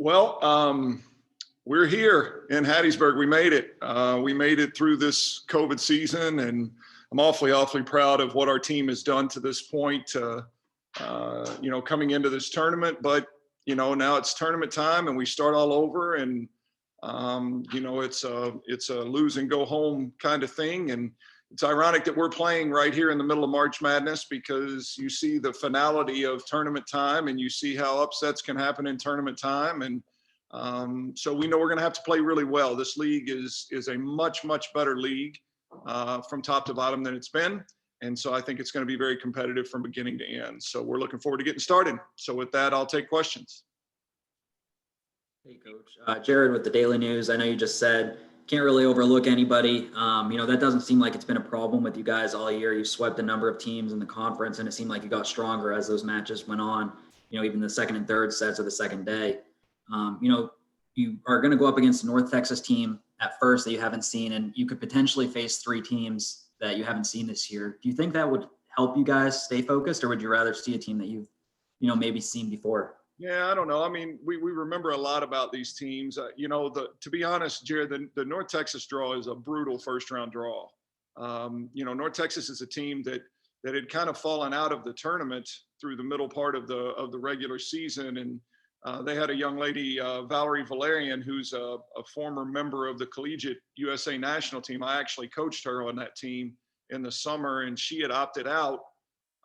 We're here in Hattiesburg. We made it. We made it through this COVID season, and I'm awfully proud of what our team has done to this point, coming into this tournament. But, now it's tournament time and we start all over, and, it's a lose and go home kind of thing. And it's ironic that we're playing right here in the middle of March Madness, because you see the finality of tournament time and you see how upsets can happen in tournament time. And so we know we're going to have to play really well. This league is a much better league from top to bottom than it's been. And so I think it's going to be very competitive from beginning to end. So we're looking forward to getting started. So with that, I'll take questions. Hey, Coach. Jared with the Daily News. I know you just said can't really overlook anybody. That doesn't seem like it's been a problem with you guys all year. You swept a number of teams in the conference, and it seemed like you got stronger as those matches went on, even the second and third sets of the second day. You are going to go up against a North Texas team at first that you haven't seen, and you could potentially face three teams that you haven't seen this year. Do you think that would help you guys stay focused, or would you rather see a team that you've, maybe seen before? Yeah, I don't know. I mean, we remember a lot about these teams. To be honest, Jared, the North Texas draw is a brutal first-round draw. North Texas is a team that had kind of fallen out of the tournament through the middle part of the regular season, and they had a young lady, Valerie Valerian, who's a former member of the Collegiate USA national team. I actually coached her on that team in the summer, and she had opted out,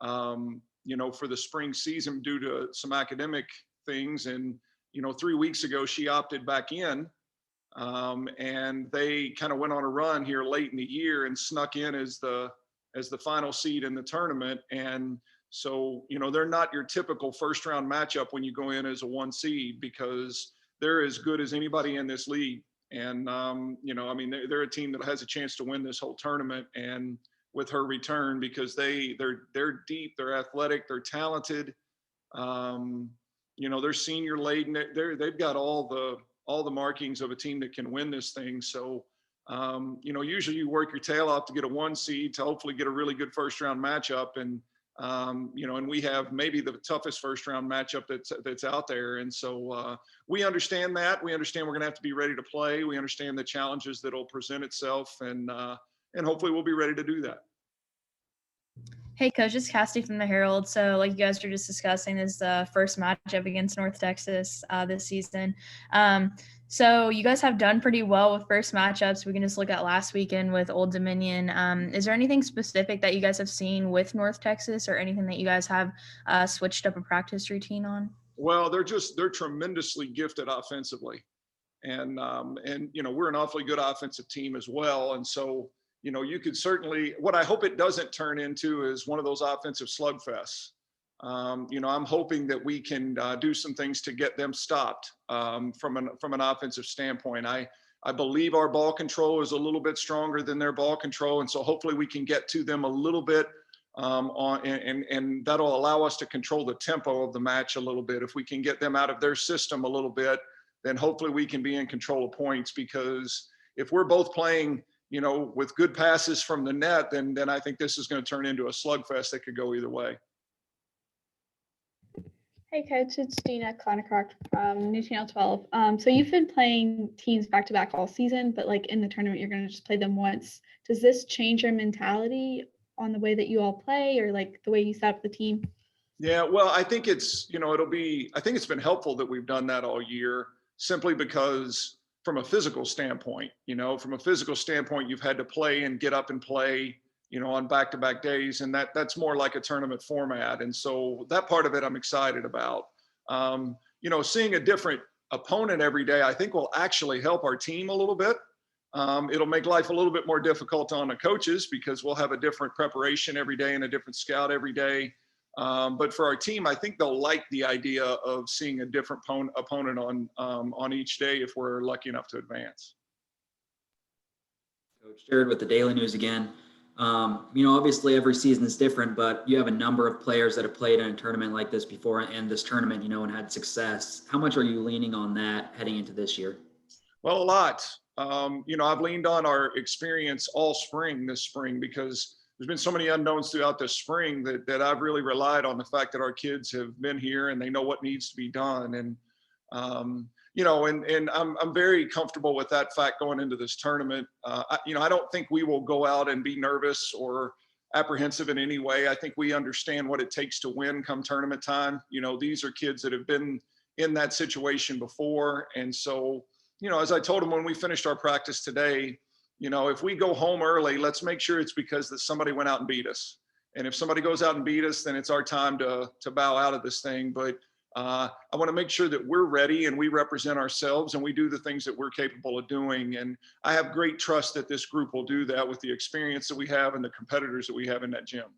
for the spring season due to some academic things. And, 3 weeks ago, she opted back in, and they kind of went on a run here late in the year and snuck in as the final seed in the tournament. And so, they're not your typical first round matchup when you go in as a 1 seed, because they're as good as anybody in this league. And, they're a team that has a chance to win this whole tournament. And with her return, because they're deep, they're athletic, they're talented, they're senior laden. They've got all the markings of a team that can win this thing. So, usually you work your tail off to get a 1 seed to hopefully get a really good first round matchup. And, and we have maybe the toughest first round matchup that's out there. And so we understand that. We understand we're going to have to be ready to play. We understand the challenges that'll present itself, and hopefully we'll be ready to do that. Hey, Coach, it's Cassidy from the Herald. So like you guys were just discussing, is the first matchup against North Texas this season. So you guys have done pretty well with first matchups. We can just look at last weekend with Old Dominion. Is there anything specific that you guys have seen with North Texas, or anything that you guys have switched up a practice routine on? Well, they're tremendously gifted offensively. And we're an awfully good offensive team as well. And so, you could certainly, what I hope it doesn't turn into is one of those offensive slugfests. I'm hoping that we can do some things to get them stopped from an offensive standpoint. I believe our ball control is a little bit stronger than their ball control. And so hopefully we can get to them a little bit and that'll allow us to control the tempo of the match a little bit. If we can get them out of their system a little bit, then hopefully we can be in control of points, because if we're both playing, with good passes from the net, then I think this is going to turn into a slugfest that could go either way. Hey, Coach, it's Gina Kleinecroft from New Channel 12. So you've been playing teams back-to-back all season, but like in the tournament, you're going to just play them once. Does this change your mentality on the way that you all play, or like the way you set up the team? Yeah, well, I think it's, I think it's been helpful that we've done that all year, simply because from a physical standpoint, you've had to play and get up and play, on back-to-back days. And that's more like a tournament format. And so that part of it I'm excited about. Seeing a different opponent every day, I think will actually help our team a little bit. It'll make life a little bit more difficult on the coaches, because we'll have a different preparation every day and a different scout every day. But for our team, I think they'll like the idea of seeing a different opponent on each day if we're lucky enough to advance. Coach Jared with the Daily News again. Obviously every season is different, but you have a number of players that have played in a tournament like this before, and this tournament, and had success. How much are you leaning on that heading into this year? Well, a lot. I've leaned on our experience all this spring, because there's been so many unknowns throughout this spring that I've really relied on the fact that our kids have been here and they know what needs to be done. And You know, and I'm very comfortable with that fact going into this tournament. You know, I don't think we will go out and be nervous or apprehensive in any way. I think we understand what it takes to win come tournament time. You know, these are kids that have been in that situation before. And so, you know, as I told them when we finished our practice today, you know, if we go home early, let's make sure it's because that somebody went out and beat us. And if somebody goes out and beat us, then it's our time to bow out of this thing. But I want to make sure that we're ready and we represent ourselves and we do the things that we're capable of doing. And I have great trust that this group will do that with the experience that we have and the competitors that we have in that gym.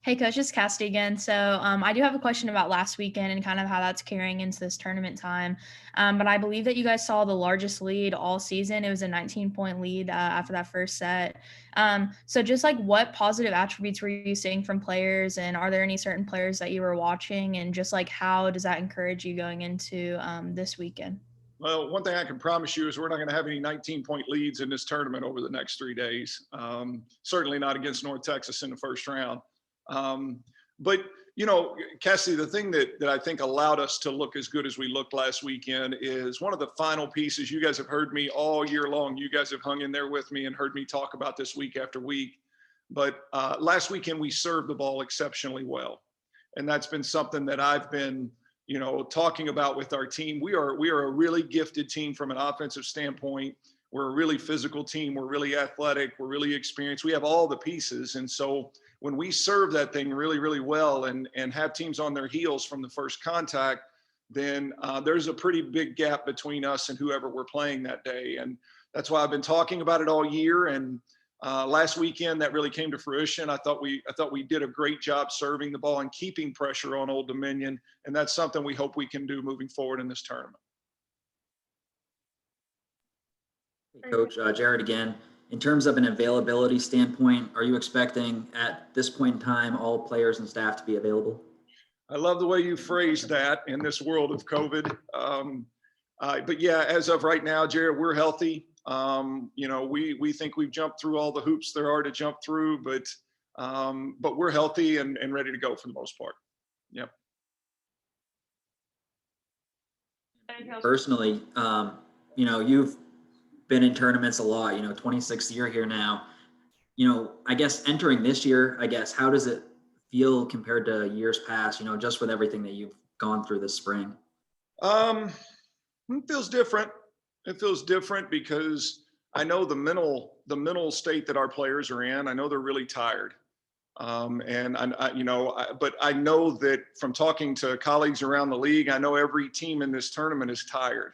Hey, Coach, it's Cassidy again. So I do have a question about last weekend and kind of how that's carrying into this tournament time. But I believe that you guys saw the largest lead all season. It was a 19-point lead after that first set. So just like what positive attributes were you seeing from players, and are there any certain players that you were watching, and just like how does that encourage you going into this weekend? Well, one thing I can promise you is we're not going to have any 19-point leads in this tournament over the next 3 days. Certainly not against North Texas in the first round. But, you know, Cassie, the thing that I think allowed us to look as good as we looked last weekend is one of the final pieces. You guys have heard me all year long. You guys have hung in there with me and heard me talk about this week after week. But last weekend, we served the ball exceptionally well. And that's been something that I've been, you know, talking about with our team. We are a really gifted team from an offensive standpoint. We're a really physical team. We're really athletic. We're really experienced. We have all the pieces. And so when we serve that thing really, really well and have teams on their heels from the first contact, then there's a pretty big gap between us and whoever we're playing that day. And that's why I've been talking about it all year. And last weekend, that really came to fruition. I thought we did a great job serving the ball and keeping pressure on Old Dominion. And that's something we hope we can do moving forward in this tournament. Coach, Jared again. In terms of an availability standpoint, are you expecting at this point in time all players and staff to be available? I love the way you phrased that in this world of COVID. But yeah, as of right now, Jared, we're healthy. You know, we think we've jumped through all the hoops there are to jump through, but we're healthy and ready to go for the most part. Yep. Personally, you know, you've been in tournaments a lot, you know, 26th year here now. You know, I guess entering this year, I guess, how does it feel compared to years past, you know, just with everything that you've gone through this spring? It feels different. It feels different because I know the mental state that our players are in. I know they're really tired. And you know, but I know that from talking to colleagues around the league, I know every team in this tournament is tired.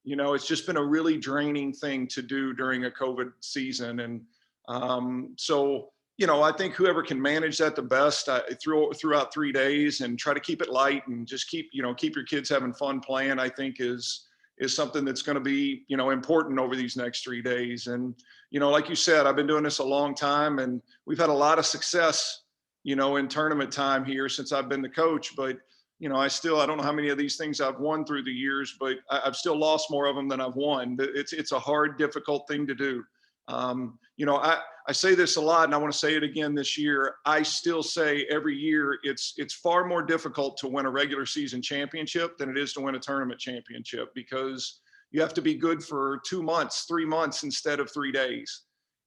You know, it's just been a really draining thing to do during a COVID season. And so, you know, I think whoever can manage that the best throughout 3 days and try to keep it light and just keep your kids having fun playing, I think is something that's going to be, you know, important over these next 3 days. And, you know, like you said, I've been doing this a long time and we've had a lot of success, you know, in tournament time here since I've been the coach. But you know, I don't know how many of these things I've won through the years, but I've still lost more of them than I've won. It's a hard, difficult thing to do. You know, I say this a lot and I want to say it again this year. I still say every year it's far more difficult to win a regular season championship than it is to win a tournament championship, because you have to be good for 2 months, 3 months instead of 3 days.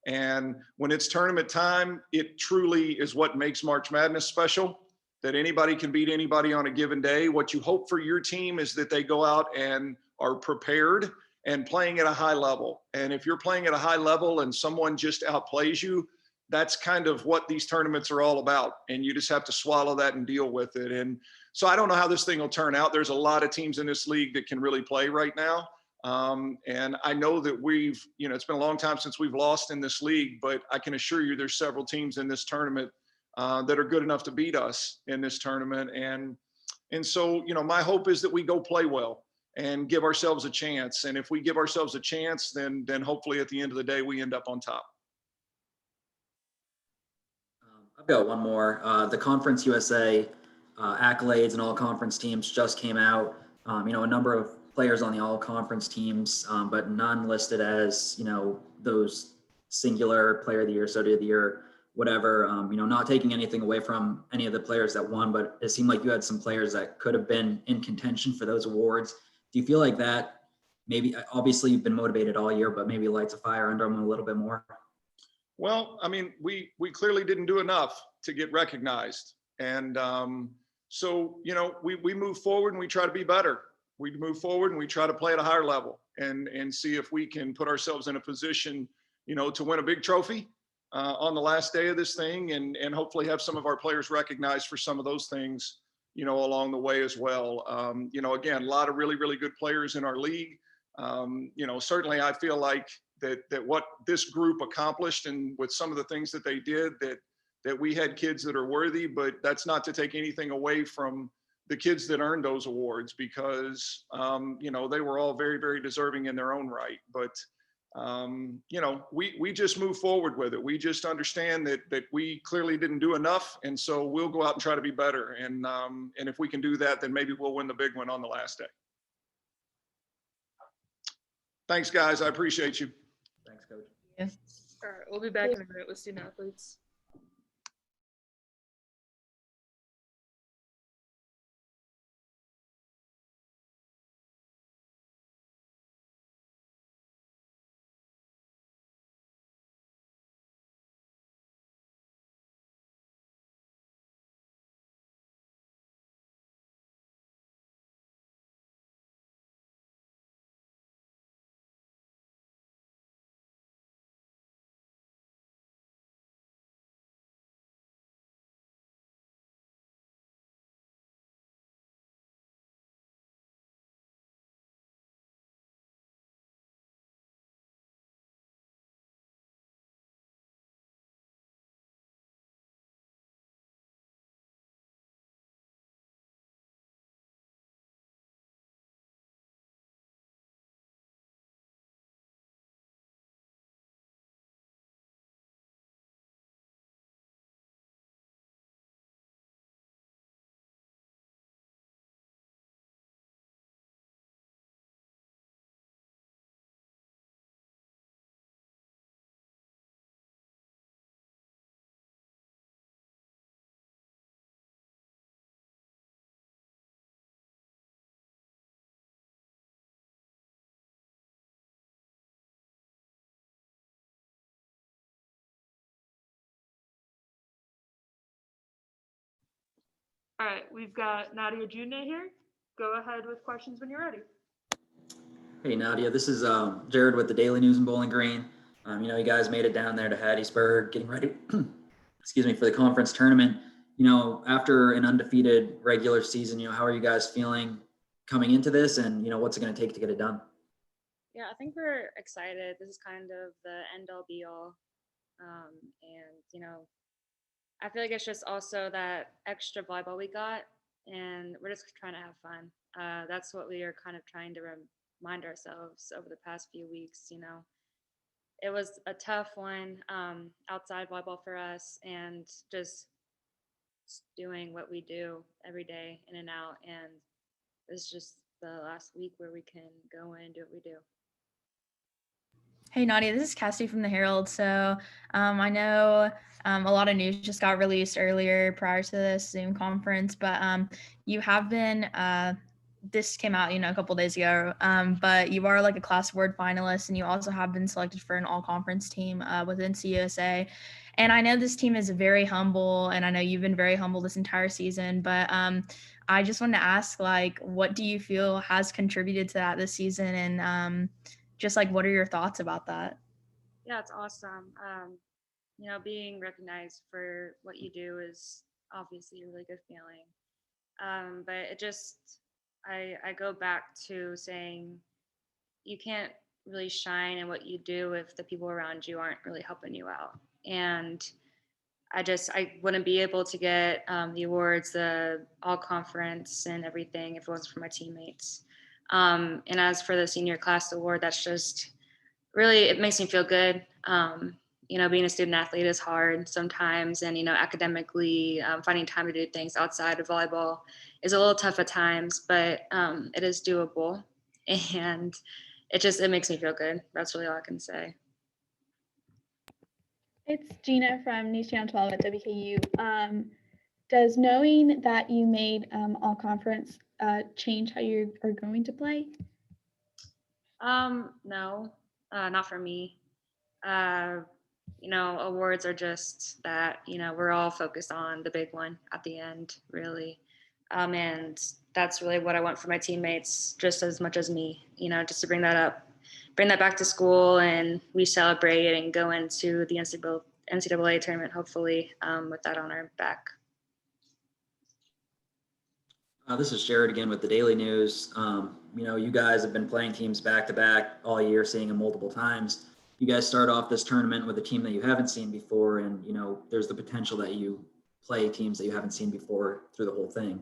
And when it's tournament time, it truly is what makes March Madness special. That anybody can beat anybody on a given day. What you hope for your team is that they go out and are prepared and playing at a high level. And if you're playing at a high level and someone just outplays you, that's kind of what these tournaments are all about. And you just have to swallow that and deal with it. And so I don't know how this thing will turn out. There's a lot of teams in this league that can really play right now. And I know that you know, it's been a long time since we've lost in this league, but I can assure you there's several teams in this tournament that are good enough to beat us in this tournament. And so, you know, my hope is that we go play well and give ourselves a chance. And if we give ourselves a chance, then hopefully at the end of the day, we end up on top. I've got one more. The Conference USA accolades and all conference teams just came out. You know, a number of players on the all conference teams, but none listed as, you know, those singular player of the year, soda of the year whatever, not taking anything away from any of the players that won, but it seemed like you had some players that could have been in contention for those awards. Do you feel like that maybe, obviously you've been motivated all year, but maybe lights a fire under them a little bit more? Well, I mean, we clearly didn't do enough to get recognized. And so, we move forward and we try to be better. We move forward and we try to play at a higher level and see if we can put ourselves in a position, to win a big trophy on the last day of this thing, and hopefully have some of our players recognized for some of those things, along the way as well. Again, a lot of really, really good players in our league. Certainly I feel like that what this group accomplished and with some of the things that they did, that we had kids that are worthy, but that's not to take anything away from the kids that earned those awards, because, they were all very, very deserving in their own right. But, we just move forward with it. We just understand that we clearly didn't do enough. And so we'll go out and try to be better. And if we can do that, then maybe we'll win the big one on the last day. Thanks, guys. I appreciate you. Thanks, Coach. Yeah. All right, we'll be back in a minute with student athletes. All right, we've got Nadia June here. Go ahead with questions when you're ready. Hey, Nadia, this is Jared with the Daily News in Bowling Green. You guys made it down there to Hattiesburg, getting ready, excuse me, for the conference tournament. After an undefeated regular season, how are you guys feeling coming into this, and what's it going to take to get it done? Yeah, I think we're excited. This is kind of the end all be all. I feel like it's just also that extra volleyball we got, and we're just trying to have fun. That's what we are kind of trying to remind ourselves over the past few weeks. It was a tough one outside volleyball for us, and just doing what we do every day in and out. And it's just the last week where we can go in and do what we do. Hey, Nadia, this is Cassie from the Herald. So I know a lot of news just got released earlier prior to this Zoom conference, but you have been, this came out, a couple days ago, but you are like a Class Award finalist, and you also have been selected for an all-conference team within CUSA. And I know this team is very humble, and I know you've been very humble this entire season, but I just wanted to ask, what do you feel has contributed to that this season? And just what are your thoughts about that? Yeah, it's awesome. Being recognized for what you do is obviously a really good feeling. But it just, I go back to saying you can't really shine in what you do if the people around you aren't really helping you out. And I wouldn't be able to get the awards, the all conference and everything if it wasn't for my teammates. And as for the senior class award, that's just really, it makes me feel good. Being a student athlete is hard sometimes, and academically finding time to do things outside of volleyball is a little tough at times, but it is doable, and it makes me feel good. That's really all I can say. It's Gina from News Channel 12 at WKU. Does knowing that you made all conference change how you are going to play? No, not for me. Awards are just that, we're all focused on the big one at the end, really. And that's really what I want for my teammates just as much as me, just to bring that back to school, and we celebrate and go into the NCAA tournament, hopefully, with that on our back. This is Jared again with the Daily News. You guys have been playing teams back to back all year, seeing them multiple times. You guys start off this tournament with a team that you haven't seen before, and there's the potential that you play teams that you haven't seen before through the whole thing.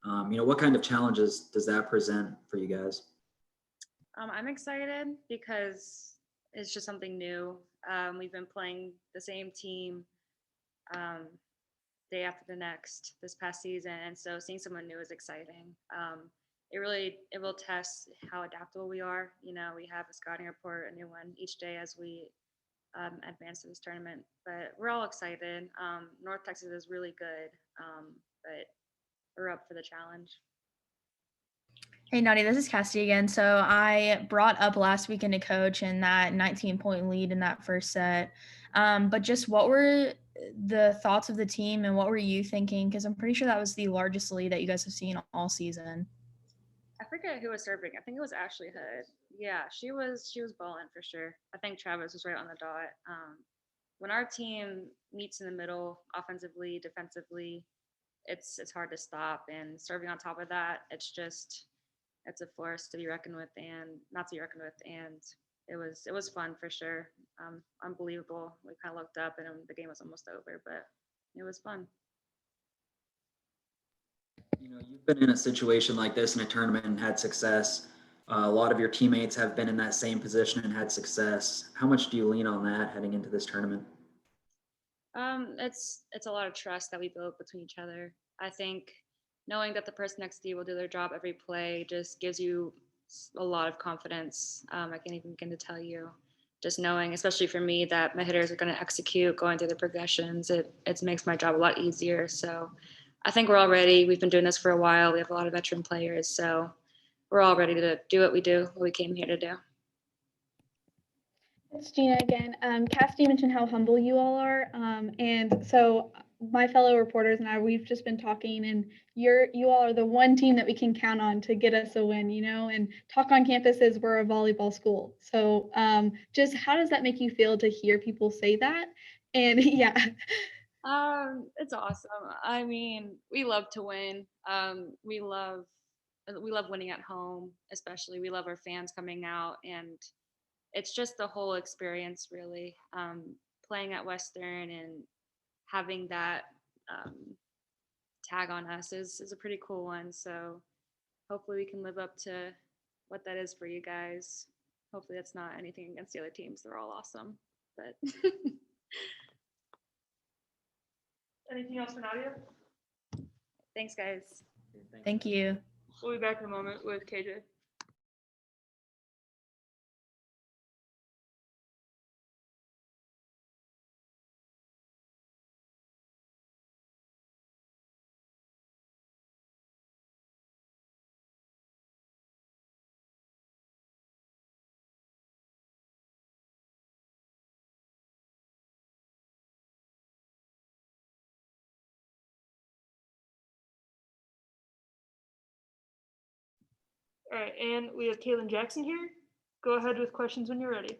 What kind of challenges does that present for you guys? I'm excited because it's just something new. We've been playing the same team day after the next this past season, and so seeing someone new is exciting. It will test how adaptable we are. We have a scouting report, a new one each day as we advance to this tournament. But we're all excited. North Texas is really good, but we're up for the challenge. Hey, Nadia, this is Cassidy again. So I brought up last weekend to coach and that 19-point lead in that first set. But just what were the thoughts of the team and what were you thinking? Because I'm pretty sure that was the largest lead that you guys have seen all season. I forget who was serving. I think it was Ashley Hood. Yeah, she was balling for sure. I think Travis was right on the dot. When our team meets in the middle, offensively, defensively, it's hard to stop. And serving on top of that, it's a force to be reckoned with and not to be reckoned with. And it was fun for sure. Unbelievable. We kind of looked up and the game was almost over, but it was fun. You've been in a situation like this in a tournament and had success. A lot of your teammates have been in that same position and had success. How much do you lean on that heading into this tournament? It's a lot of trust that we build between each other. I think knowing that the person next to you will do their job every play just gives you a lot of confidence. I can't even begin to tell you. Just knowing, especially for me, that my hitters are going to execute, going through the progressions, it makes my job a lot easier. So I think we're all ready. We've been doing this for a while. We have a lot of veteran players, so we're all ready to do what we came here to do. It's Gina again. Cassidy mentioned how humble you all are. And so my fellow reporters and I, we've just been talking, and you all are the one team that we can count on to get us a win, and Talk on Campus is we're a volleyball school. So just how does that make you feel to hear people say that? And yeah. It's awesome. I mean, we love to win. We love winning at home, especially. We love our fans coming out, and it's just the whole experience, really. Playing at Western and having that tag on us is a pretty cool one. So hopefully we can live up to what that is for you guys. Hopefully that's not anything against the other teams. They're all awesome. But Anything else for Nadia? thanks, guys. Thank you. We'll be back in a moment with KJ. All right, and we have Kayland Jackson here. Go ahead with questions when you're ready.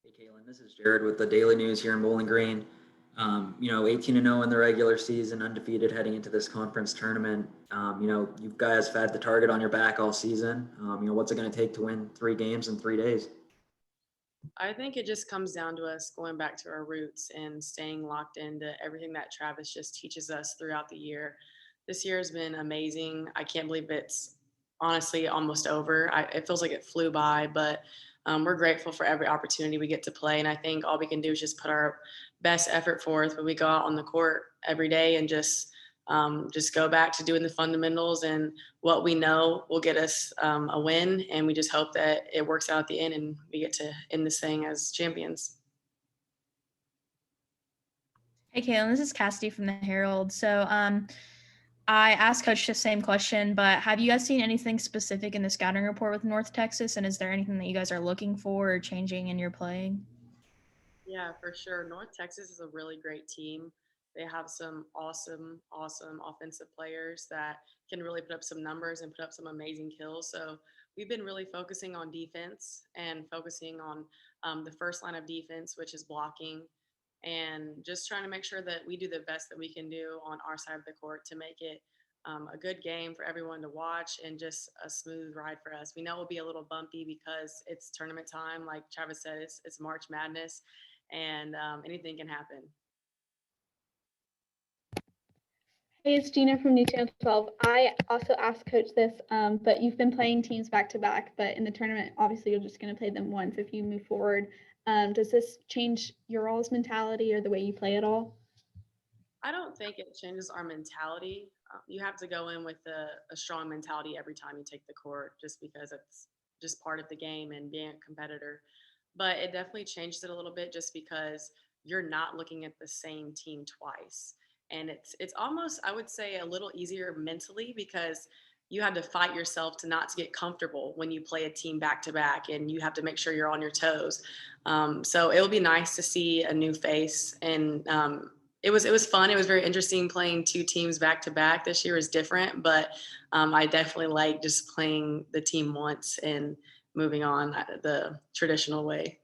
Hey, Kayland, this is Jared with the Daily News here in Bowling Green. 18-0 in the regular season, undefeated heading into this conference tournament. You guys have had the target on your back all season. What's it going to take to win 3 games in 3 days? I think it just comes down to us going back to our roots and staying locked into everything that Travis just teaches us throughout the year. This year has been amazing. I can't believe it's honestly almost over. It feels like it flew by, but we're grateful for every opportunity we get to play. And I think all we can do is just put our best effort forth when we go out on the court every day and just go back to doing the fundamentals, and what we know will get us a win. And we just hope that it works out at the end and we get to end this thing as champions. Hey, Kayland, this is Cassidy from the Herald. So, I asked Coach the same question, but have you guys seen anything specific in the scouting report with North Texas? And is there anything that you guys are looking for or changing in your playing? Yeah, for sure. North Texas is a really great team. They have some awesome offensive players that can really put up some numbers and put up some amazing kills. So we've been really focusing on defense and focusing on the first line of defense, which is blocking, and just trying to make sure that we do the best that we can do on our side of the court to make it a good game for everyone to watch and just a smooth ride for us. We know it'll be a little bumpy because it's tournament time. Like Travis said, it's March Madness, and anything can happen. Hey, it's Gina from New Channel 12. I also asked Coach this, but you've been playing teams back to back, but in the tournament, obviously, you're just going to play them once if you move forward. Does this change your all's mentality or the way you play at all? I don't think it changes our mentality. You have to go in with a strong mentality every time you take the court, just because it's just part of the game and being a competitor. But it definitely changes it a little bit just because you're not looking at the same team twice. And it's almost, I would say, a little easier mentally because you had to fight yourself to not to get comfortable when you play a team back to back, and you have to make sure you're on your toes. So it will be nice to see a new face, and it was fun. It was very interesting playing two teams back to back. This year is different, but I definitely like just playing the team once and moving on the traditional way.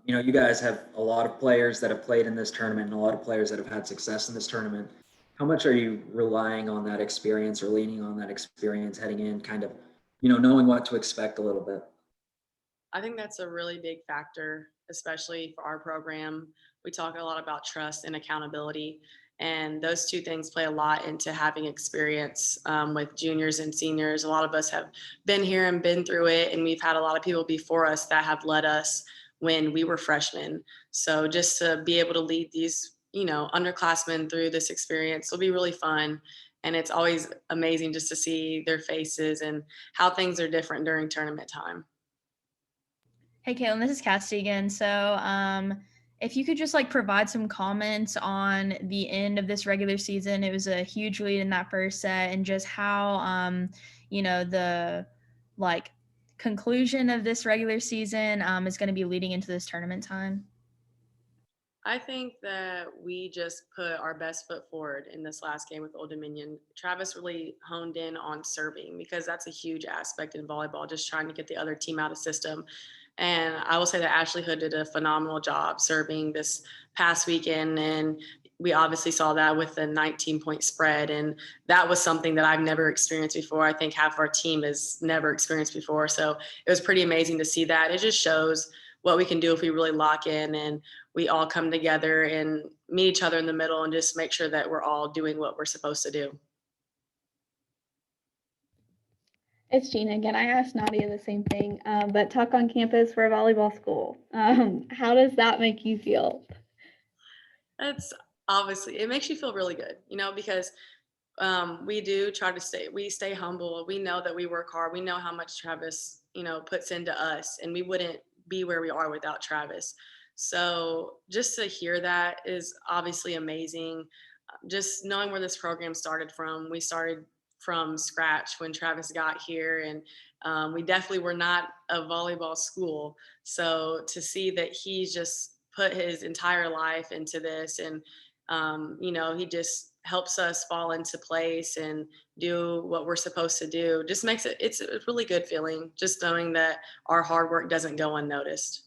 KJ, you guys have a lot of players that have played in this tournament and a lot of players that have had success in this tournament. How much are you relying on that experience or leaning on that experience heading in, kind of, knowing what to expect a little bit? I think that's a really big factor, especially for our program. We talk a lot about trust and accountability, and those two things play a lot into having experience with juniors and seniors. A lot of us have been here and been through it, and we've had a lot of people before us that have led us when we were freshmen. So just to be able to lead these, underclassmen through this experience will be really fun. And it's always amazing just to see their faces and how things are different during tournament time. Hey, Caitlin, this is Cassidy again. So, if you could just provide some comments on the end of this regular season, it was a huge lead in that first set, and just how, the conclusion of this regular season is going to be leading into this tournament time. I think that we just put our best foot forward in this last game with Old Dominion. Travis really honed in on serving because that's a huge aspect in volleyball, just trying to get the other team out of system. And I will say that Ashley Hood did a phenomenal job serving this past weekend. And we obviously saw that with the 19-point spread. And that was something that I've never experienced before. I think half of our team has never experienced before. So it was pretty amazing to see that. It just shows what we can do if we really lock in and we all come together and meet each other in the middle and just make sure that we're all doing what we're supposed to do. It's Gina again. I asked Nadia the same thing, but Tuck on campus for a volleyball school. How does that make you feel? That's obviously, it makes you feel really good, because we do try to stay humble. We know that we work hard. We know how much Travis, puts into us, and we wouldn't be where we are without Travis. So just to hear that is obviously amazing. Just knowing where this program started from, we started from scratch when Travis got here, and we definitely were not a volleyball school. So to see that he's just put his entire life into this, and he just helps us fall into place and do what we're supposed to do, just makes it's a really good feeling, just knowing that our hard work doesn't go unnoticed.